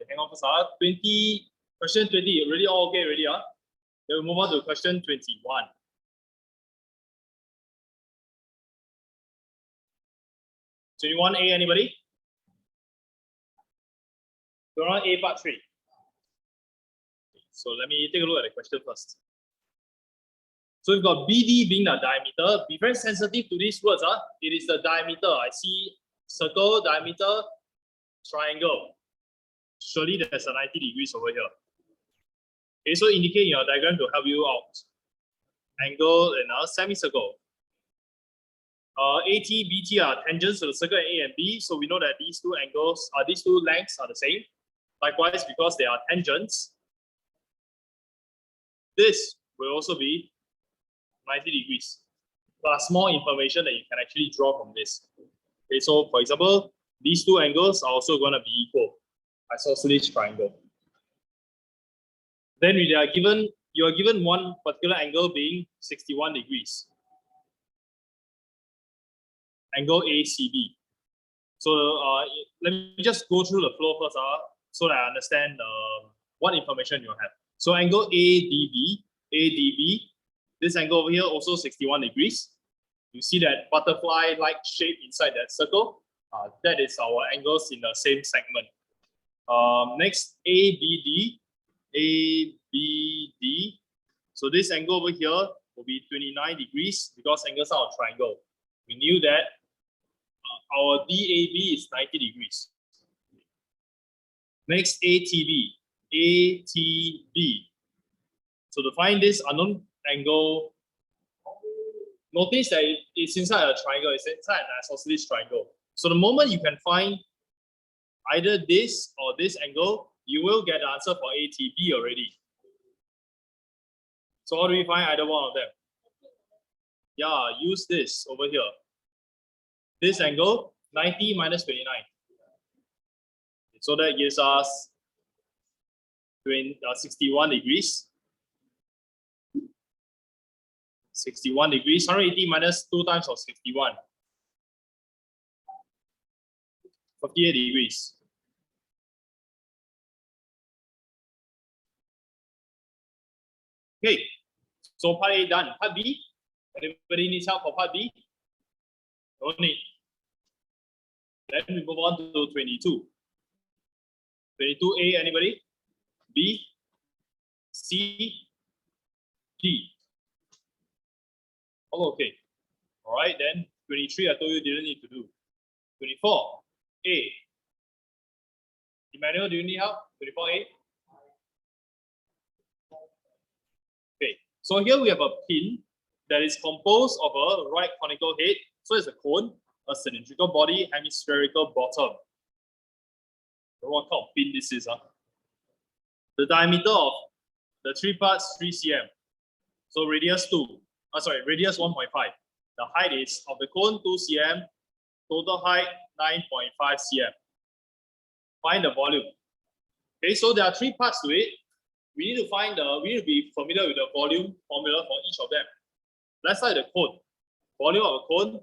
hang on first. Question 20, already all okay already. Then we move on to question 21. A, anybody? 21A part 3. So let me take a look at the question first. So we've got BD being the diameter. Be very sensitive to these words. It is the diameter. I see circle, diameter, triangle. Surely there's a 90 degrees over here. Okay, so indicate in your diagram to help you out. Angle and a semicircle. AT, BT are tangents to the circle A and B. So we know that these two angles, these two lengths are the same. Likewise, because they are tangents, this will also be 90 degrees. Plus more information that you can actually draw from this. Okay, so for example, these two angles are also going to be equal. Isosceles triangle. Then you are given one particular angle being 61 degrees. Angle ACB. So let me just go through the flow first so that I understand what information you have. So angle ADB, this angle over here also 61 degrees. You see that butterfly-like shape inside that circle. That is our angles in the same segment. Next, ABD. So this angle over here will be 29 degrees because angles are a triangle. We knew that our DAB is 90 degrees. Next, ATB. So to find this unknown angle, notice that it's inside a triangle, it's inside an isosceles triangle. So the moment you can find either this or this angle, you will get the answer for ATB already. So how do we find either one of them? Yeah, use this over here. This angle, 90 minus 29. So that gives us 61 degrees. 61 degrees, 180 minus 2 times of 61. 58 degrees. Okay, so part A done. Part B, anybody needs help for part B? No need. Then we move on to 22. 22A, anybody? B, C, D. Oh, okay. All right, then 23, I told you didn't need to do. 24A. Emmanuel, do you need help? 24A? Okay, so here we have a pin that is composed of a right conical head. So it's a cone, a cylindrical body, hemispherical bottom. What kind of pin this is? The diameter of the three parts, 3 cm. So radius 1.5. The height is of the cone 2 cm, total height 9.5 cm. Find the volume. Okay, so there are 3 parts to it. We need to be familiar with the volume formula for each of them. Let's start with the cone. Volume of a cone.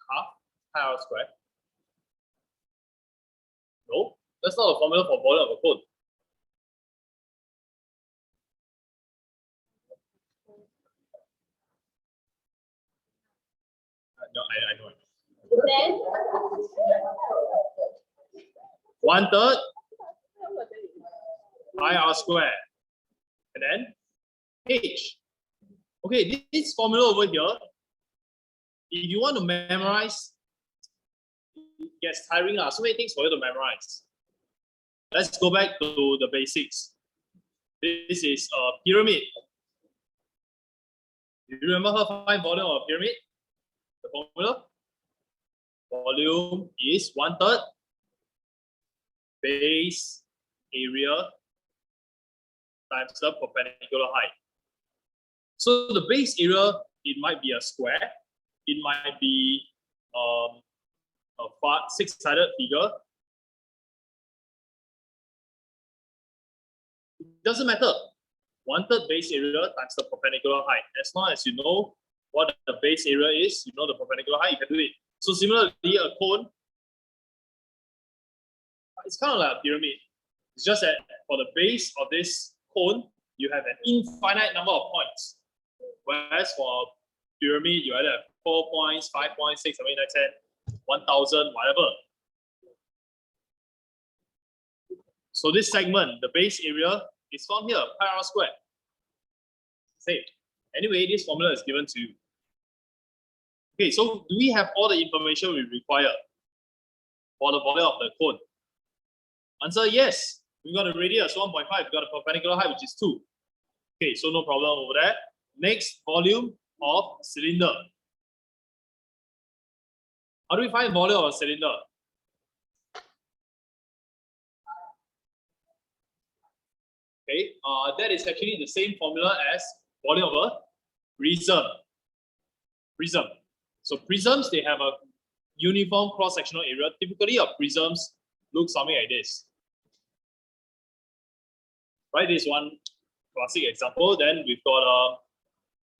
Half pi r squared. No, that's not the formula for volume of a cone. No, I know it. 1/3 pi r squared. And then h. Okay, this formula over here, if you want to memorize, it gets tiring. So many things for you to memorize. Let's go back to the basics. This is a pyramid. Do you remember how to find volume of a pyramid? The formula? Volume is 1/3 base area times the perpendicular height. So the base area, it might be a square, it might be a 6-sided figure. It doesn't matter. 1/3 base area times the perpendicular height. As long as you know what the base area is, you know the perpendicular height, you can do it. So similarly, a cone, it's kind of like a pyramid. It's just that for the base of this cone, you have an infinite number of points. Whereas for pyramid, you either have 4 points, 5 points, 6, 7, 8, 9, 10, 1,000, whatever. So this segment, the base area, is found here, pi r squared. Same. Anyway, this formula is given to you. Okay, so do we have all the information we require for the volume of the cone? Answer yes. We got a radius 1.5, we got a perpendicular height which is 2. Okay, so no problem over there. Next, volume of cylinder. How do we find volume of a cylinder? Okay, that is actually the same formula as volume of a prism. Prism. So prisms, they have a uniform cross-sectional area. Typically, our prisms look something like this. Right, this is one classic example. Then we've got,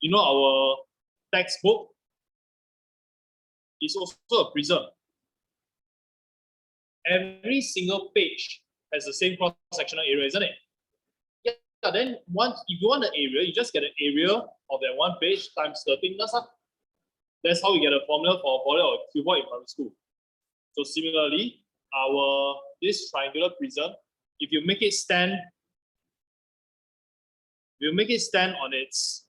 you know, our textbook is also a prism. Every single page has the same cross-sectional area, isn't it? Yeah, then once if you want the area, you just get an area of that one page times the thickness. That's how we get a formula for volume of a cuboid in primary school. So similarly, this triangular prism, if you make it stand, on its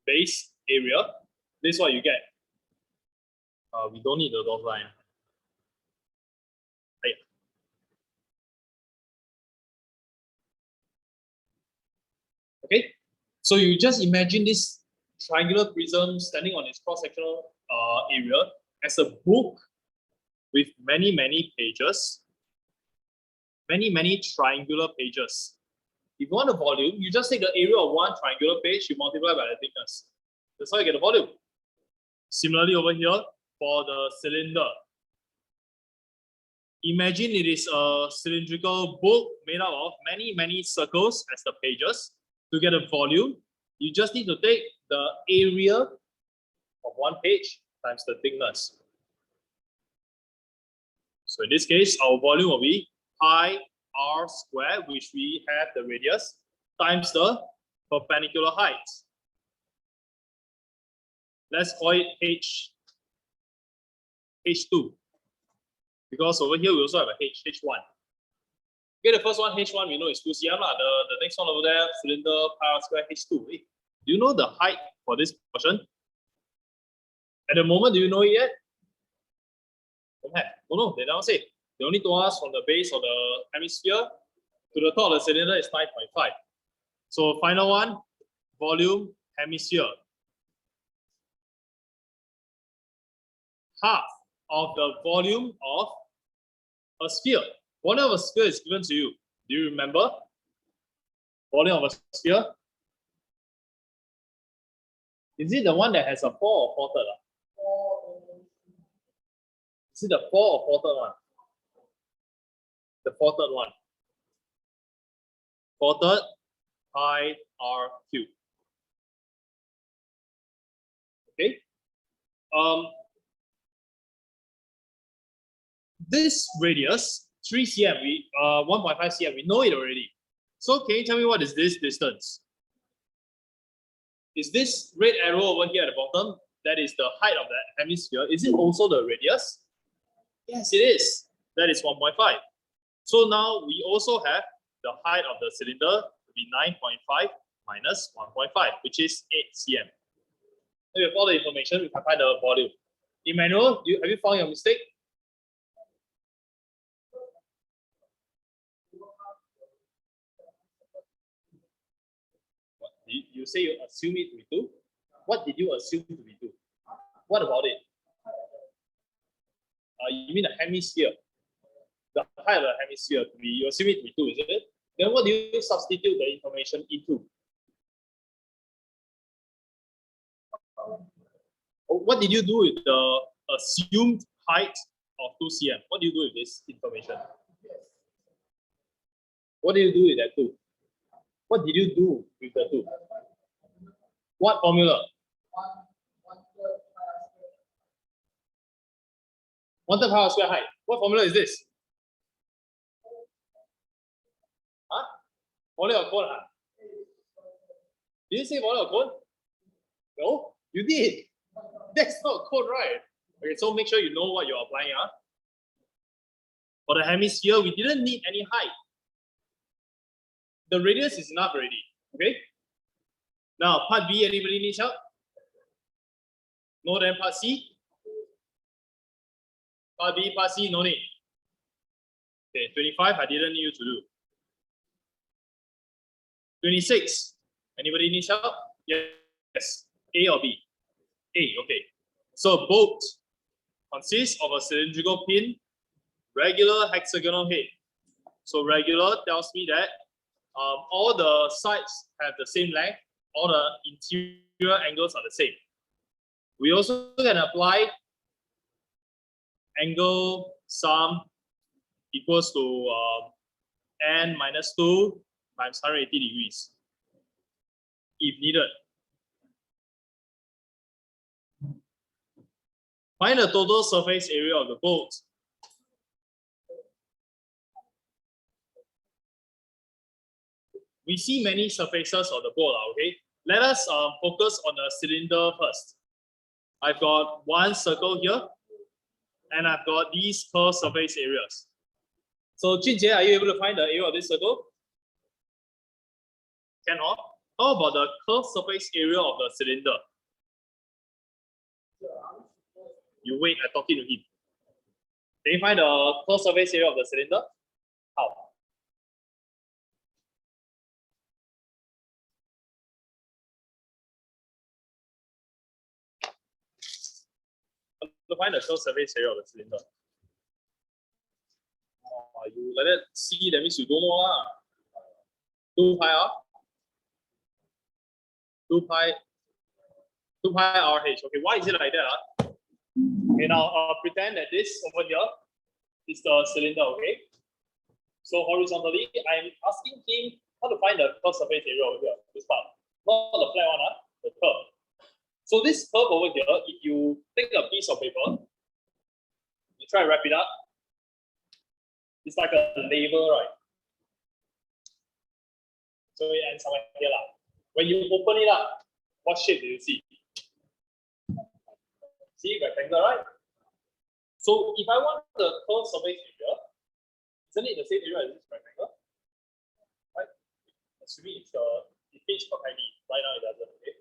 base area, this is what you get. We don't need the dotted line. Okay, so you just imagine this triangular prism standing on its cross-sectional area as a book with many, many pages, many triangular pages. If you want a volume, you just take the area of one triangular page, you multiply by the thickness. That's how you get a volume. Similarly over here, for the cylinder, imagine it is a cylindrical book made up of many circles as the pages. To get a volume, you just need to take the area of one page times the thickness. So in this case, our volume will be pi r squared, which we have the radius, times the perpendicular height. Let's call it H2. Because over here we also have a H1. Okay, the first one, H1, we know is 2 cm. The next one over there, cylinder pi r squared H2. Do you know the height for this portion? At the moment, do you know it yet? Don't have. Oh no, they don't say. They only told us from the base of the hemisphere to the top of the cylinder is 9.5. So final one, volume hemisphere. Half of the volume of a sphere. Volume of a sphere is given to you. Do you remember? Volume of a sphere. Is it the one that has a 4 or 4/3? Is it the 4 or 4/3 one? The 4/3 one. 4/3 pi r cube. Okay. This radius 3 cm, 1.5 cm, we know it already. So can you tell me what is this distance? Is this red arrow over here at the bottom? That is the height of that hemisphere. Is it also the radius? Yes, it is. That is 1.5. So now we also have the height of the cylinder to be 9.5 minus 1.5, which is 8 cm. So with all the information, we can find the volume. Emmanuel, have you found your mistake? You say you assume it to be 2. What did you assume to be 2? What about it? You mean the hemisphere? The height of the hemisphere to be, you assume it to be 2, is it? Then what do you substitute the information into? What did you do with the assumed height of 2 cm? What do you do with this information? What do you do with that 2? What did you do with the 2? What formula? 1/3 pi r square height. What formula is this? Huh? Formula of cone, huh? Did you say formula of cone? No, you did. That's not cone, right? Okay, so make sure you know what you're applying. Huh? For the hemisphere, we didn't need any height. The radius is enough already. Okay. Now, part B, anybody needs help? No, then part C? Part B, part C, no need. Okay, 25, I didn't need you to do. 26, anybody needs help? Yes. A or B? A, okay. So boat consists of a cylindrical pin, regular hexagonal head. So regular tells me that all the sides have the same length, all the interior angles are the same. We also can apply angle sum equals to n minus 2 times 180 degrees if needed. Find the total surface area of the boat. We see many surfaces of the boat, okay? Let us focus on the cylinder first. I've got one circle here, and I've got these curved surface areas. So, Junjie, are you able to find the area of this circle? Cannot. How about the curved surface area of the cylinder? You wait, I'm talking to him. Can you find the curved surface area of the cylinder? How? To find the curved surface area of the cylinder. You let it see, that means you don't know. 2 pi r. 2 pi RH. Okay, why is it like that? Okay, now pretend that this over here is the cylinder, okay? So horizontally, I'm asking him how to find the curved surface area over here, this part. Not the flat one, the curve. So this curve over here, if you take a piece of paper, you try to wrap it up, it's like a label, right? So it ends somewhere here. When you open it up, what shape do you see? See, rectangle, right? So if I want the curved surface area, isn't it the same area as this rectangle? Right? Assuming it fits perfectly. Right now it doesn't, okay?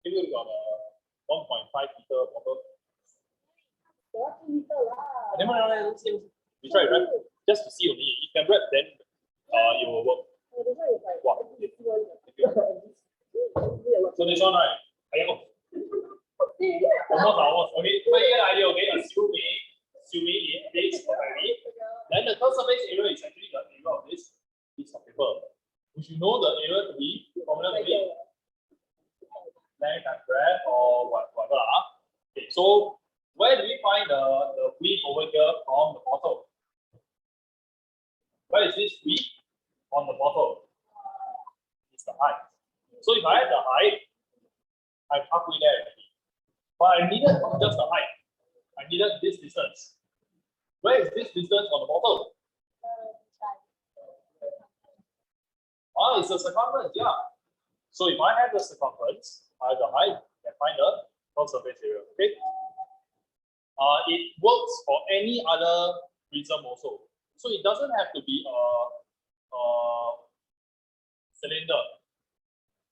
Here we got a 1.5 meter bottle. You try it, right? Just to see only. If you can wrap, then it will work. Wow. So this one, right? Almost. Okay, so you get the idea, okay? Assuming it fits perfectly, then the curved surface area is actually the area of this piece of paper. Which you know the area to be, formula to be length and breadth or whatever. Okay, so where do we find the width over here from the bottle? Where is this width on the bottle? It's the height. So if I have the height, I'm halfway there already. But I needed not just the height. I needed this distance. Where is this distance on the bottle? It's the circumference, yeah. So if I have the circumference, I have the height, I can find the curved surface area. Okay. It works for any other prism also. So it doesn't have to be a cylinder.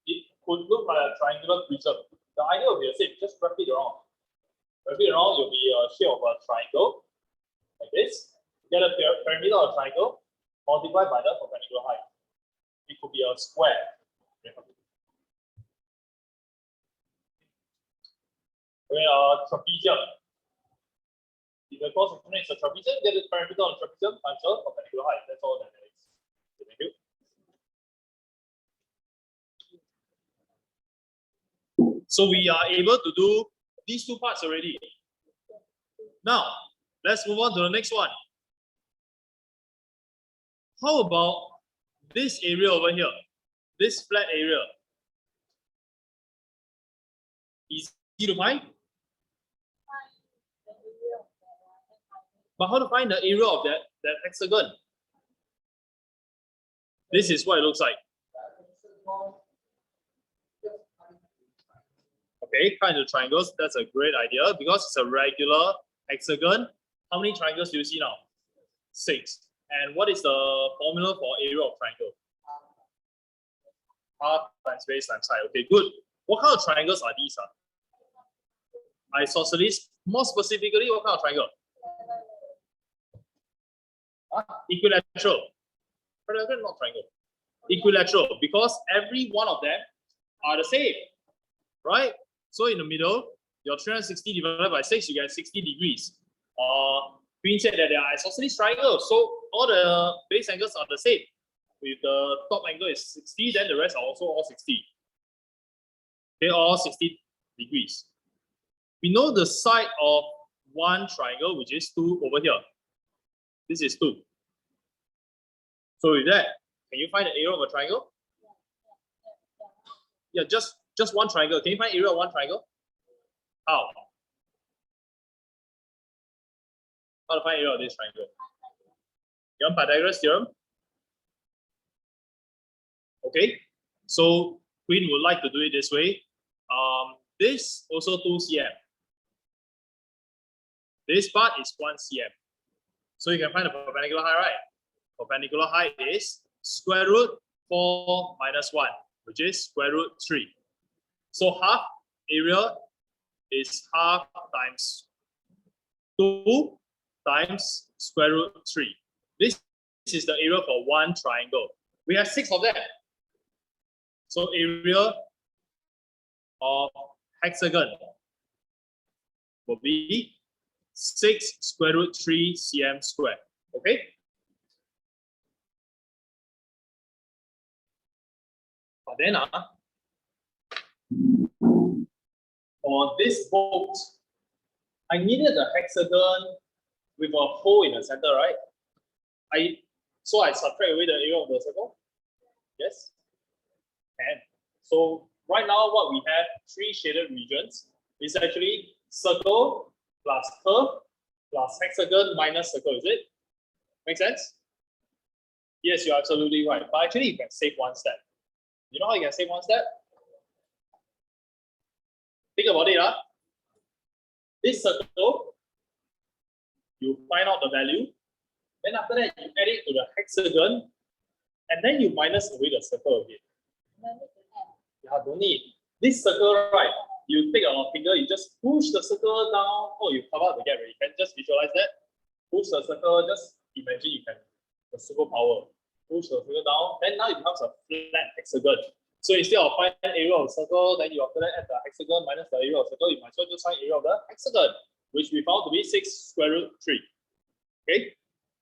It could look like a triangular prism. The idea will be the same, just wrap it around. Wrap it around, it will be a shape of a triangle, like this. Get a perimeter of a triangle, multiplied by the perpendicular height. It could be a square. Trapezium. If the cross section is a trapezium, get the perimeter of trapezium times the perpendicular height. That's all that there is. Thank you. So we are able to do these two parts already. Now, let's move on to the next one. How about this area over here, this flat area, easy to find? But how to find the area of that hexagon? This is what it looks like. Okay, cut into triangles. That's a great idea because it's a regular hexagon. How many triangles do you see now? 6. And what is the formula for area of triangle? Half times base times height. Okay, good. What kind of triangles are these? Isosceles. More specifically, what kind of triangle? Equilateral. Not triangle. Equilateral, because every one of them are the same, right? So in the middle, your 360 divided by 6, you get 60 degrees. Queen said that they are isosceles triangles, so all the base angles are the same. If the top angle is 60, then the rest are also all 60. Okay, all 60 degrees. We know the side of one triangle, which is 2 over here. This is 2. So with that, can you find the area of a triangle? Yeah, just one triangle. Can you find area of one triangle? How? How to find area of this triangle? You want Pythagoras theorem? Okay, so Queen would like to do it this way. This also 2 cm. This part is 1 cm. So you can find the perpendicular height, right? Perpendicular height is square root 4 minus 1, which is square root 3. So half area is half times 2 times square root 3. This is the area for one triangle. We have 6 of them. So area of hexagon will be 6 square root 3 cm squared. Okay? But then for this boat, I needed a hexagon with a hole in the center, right? So I subtract away the area of the circle. Yes? And so right now what we have 3 shaded regions is actually circle plus curve plus hexagon minus circle, is it? Make sense? Yes, you're absolutely right. But actually you can save one step. You know how you can save one step? Think about it. This circle, you find out the value. Then after that, you add it to the hexagon. And then you minus away the circle again. Yeah, don't need. This circle, right? You take your finger, you just push the circle down. Oh, you cover up the gap. You can just visualize that. Push the circle, just imagine you can the superpower. Push the circle down, then now it becomes a flat hexagon. So instead of find area of the circle, then you after that add the hexagon minus the area of the circle, you might as well just find area of the hexagon, which we found to be 6 square root 3. Okay,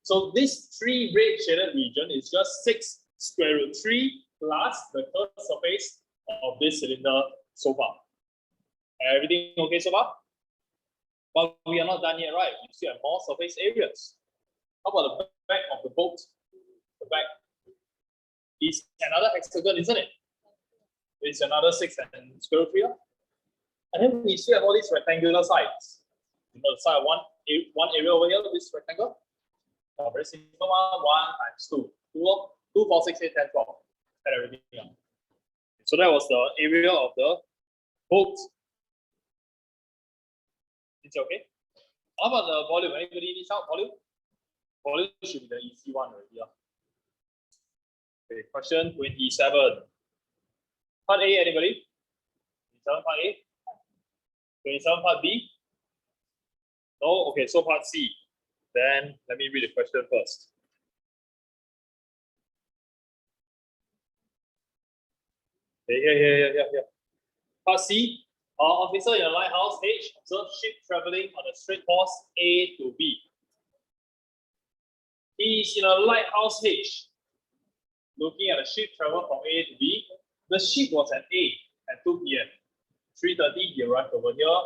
so this 3 red shaded region is just 6 square root 3 plus the curved surface of this cylinder so far. Everything okay so far? But we are not done yet, right? We still have more surface areas. How about the back of the boat? The back is another hexagon, isn't it? It's another 6 and square root 3. And then we still have all these rectangular sides. You know, the side of one area over here, this rectangle. Very simple one, 1 times 2. 2, 4, 6, 8, 10, 12. And everything else. So that was the area of the boat. It's okay. How about the volume? Anybody needs help? Volume? Volume should be the easy one already. Okay, question 27. Part A, anybody? 27 part A? 27 part B? No? Okay, so part C. Then let me read the question first. Okay, here. Part C. Officer in a lighthouse H observes ship traveling on a straight course A to B. He is in a lighthouse H, looking at a ship travel from A to B. The ship was at A at 2 p.m. 3:30, he arrived over here.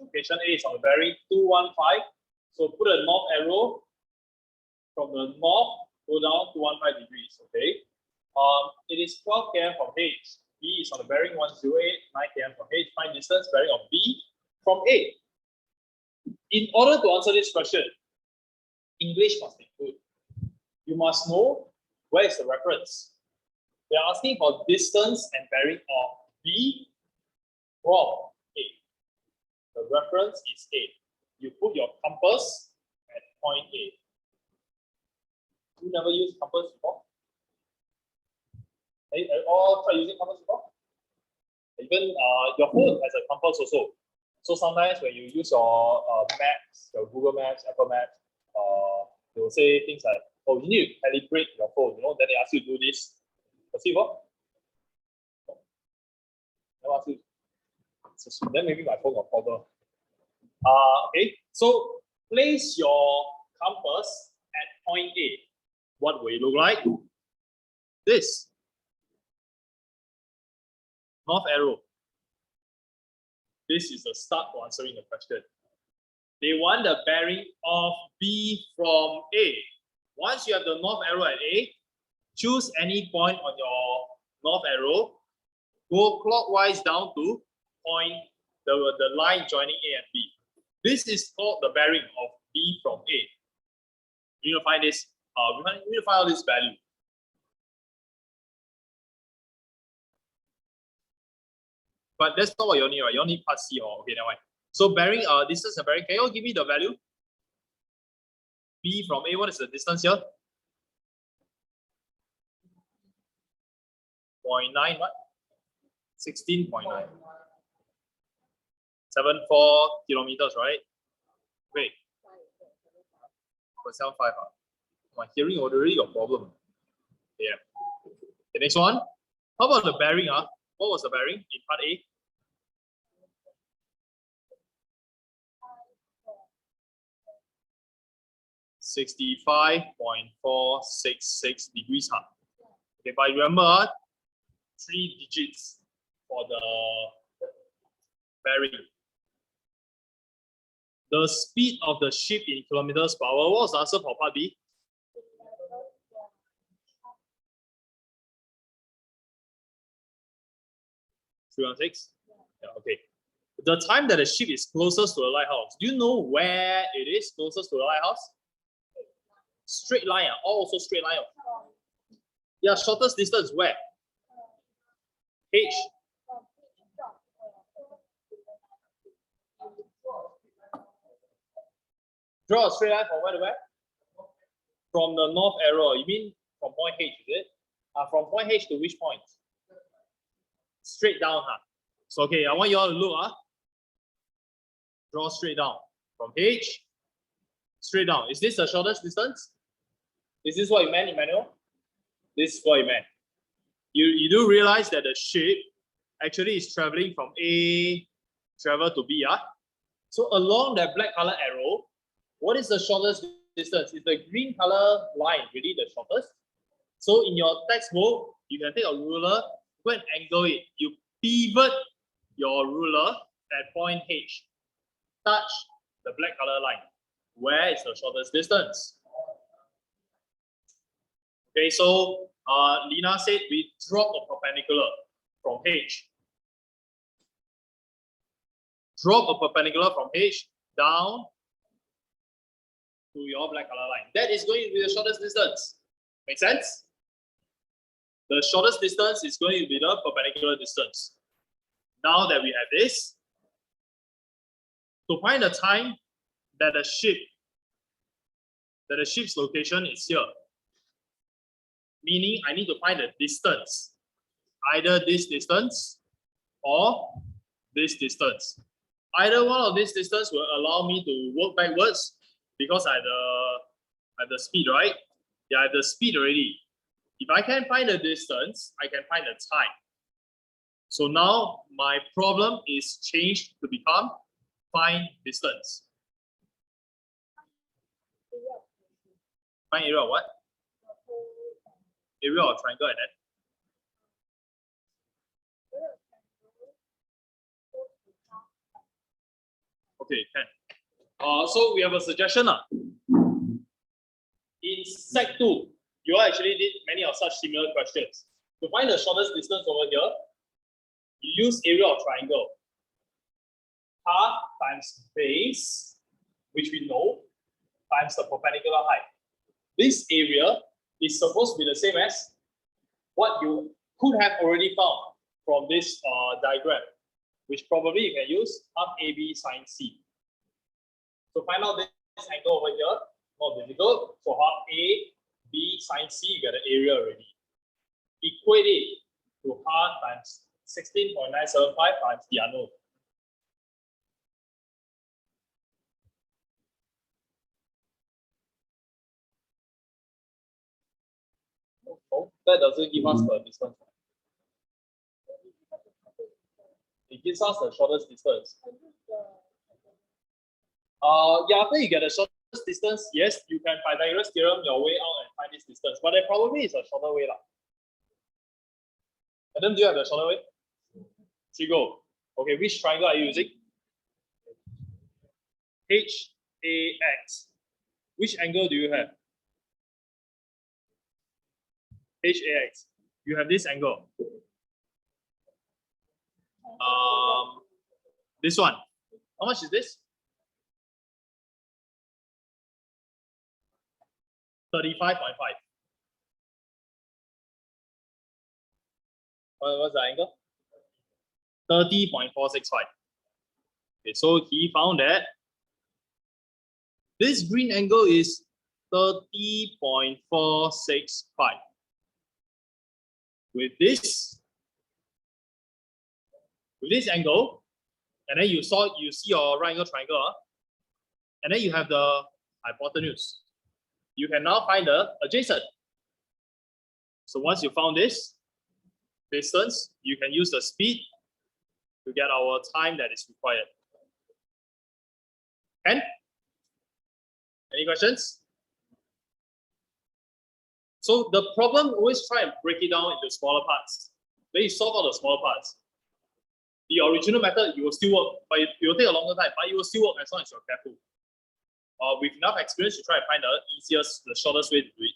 Location A is on the bearing 215. So put a north arrow from the north, go down 215 degrees. Okay. It is 12 km from H. B is on the bearing 108, 9 km from H. Find distance bearing of B from A. In order to answer this question, English must be good. You must know where is the reference. They are asking for distance and bearing of B from A. The reference is A. You put your compass at point A. You never used compass before? Have you all tried using compass before? Even your phone has a compass also. So sometimes when you use your maps, your Google Maps, Apple Maps, they will say things like, "Oh, you need to calibrate your phone." You know, then they ask you to do this. See what? Ask you. So then maybe my phone got problem. Okay. So place your compass at point A. What will it look like? This. North arrow. This is the start to answering the question. They want the bearing of B from A. Once you have the north arrow at A, choose any point on your north arrow, go clockwise down to point the line joining A and B. This is called the bearing of B from A. You need to find this. We need to find out this value. But that's not what you need, right? You need part C or okay, never mind. So bearing, distance and bearing. Can you give me the value? B from A. What is the distance here? 0.9, what? 16.9. 74 kilometers, right? Wait. 0.75. My hearing already got problem. Yeah. The next one. How about the bearing? What was the bearing in part A? (65.466 degrees). Okay, but remember 3 digits for the bearing. The speed of the ship in kilometers per hour. What was the answer for part B? (316). Yeah, okay. The time that the ship is closest to the lighthouse. Do you know where it is closest to the lighthouse? Straight line, also straight line. Yeah, shortest distance where? H. Draw a straight line from where to where? From the north arrow. You mean from point H, is it? From point H to which point? Straight down. So okay, I want you all to look. Draw straight down. From H, straight down. Is this the shortest distance? Is this what you meant, Emmanuel? This is what you meant. You do realize that the ship actually is traveling from A, travel to B. So along that black color arrow, what is the shortest distance? Is the green color line really the shortest? So in your textbook, you can take a ruler, go and angle it. You pivot your ruler at point H. Touch the black color line. Where is the shortest distance? Okay, so Lina said we drop a perpendicular from H. Drop a perpendicular from H down to your black color line. That is going to be the shortest distance. Make sense? The shortest distance is going to be the perpendicular distance. Now that we have this, to find the time that the ship's location is here, meaning I need to find the distance, either this distance or this distance. Either one of these distance will allow me to work backwards because I have the speed, right? Yeah, I have the speed already. If I can find the distance, I can find the time. So now my problem is changed to become find distance. Find area of what? Area of triangle and then? Okay, can. So we have a suggestion. In Sec 2, you actually did many of such similar questions. To find the shortest distance over here, you use area of triangle. Half times base, which we know, times the perpendicular height. This area is supposed to be the same as what you could have already found from this diagram, which probably you can use half AB sine C. So find out this angle over here, not difficult. So half AB sine C, you get the area already. Equate it to half times 16.975 times the unknown. Oh, that doesn't give us the distance. It gives us the shortest distance. Yeah, after you get the shortest distance, yes, you can Pythagoras theorem your way out and find this distance, but there probably is a shorter way. Adam, do you have the shorter way? So go. Okay, which triangle are you using? HAX. Which angle do you have? HAX. You have this angle. This one. How much is this? 35.5. What's the angle? 30.465. Okay, so he found that this green angle is 30.465. With this angle, and then you see your right angle triangle, and then you have the hypotenuse. You can now find the adjacent. So once you found this distance, you can use the speed to get our time that is required. And any questions? So the problem, always try and break it down into smaller parts. Then you solve all the smaller parts. The original method, you will still work, but it will take a longer time, but it will still work as long as you're careful. With enough experience, you try to find the easiest, the shortest way to do it.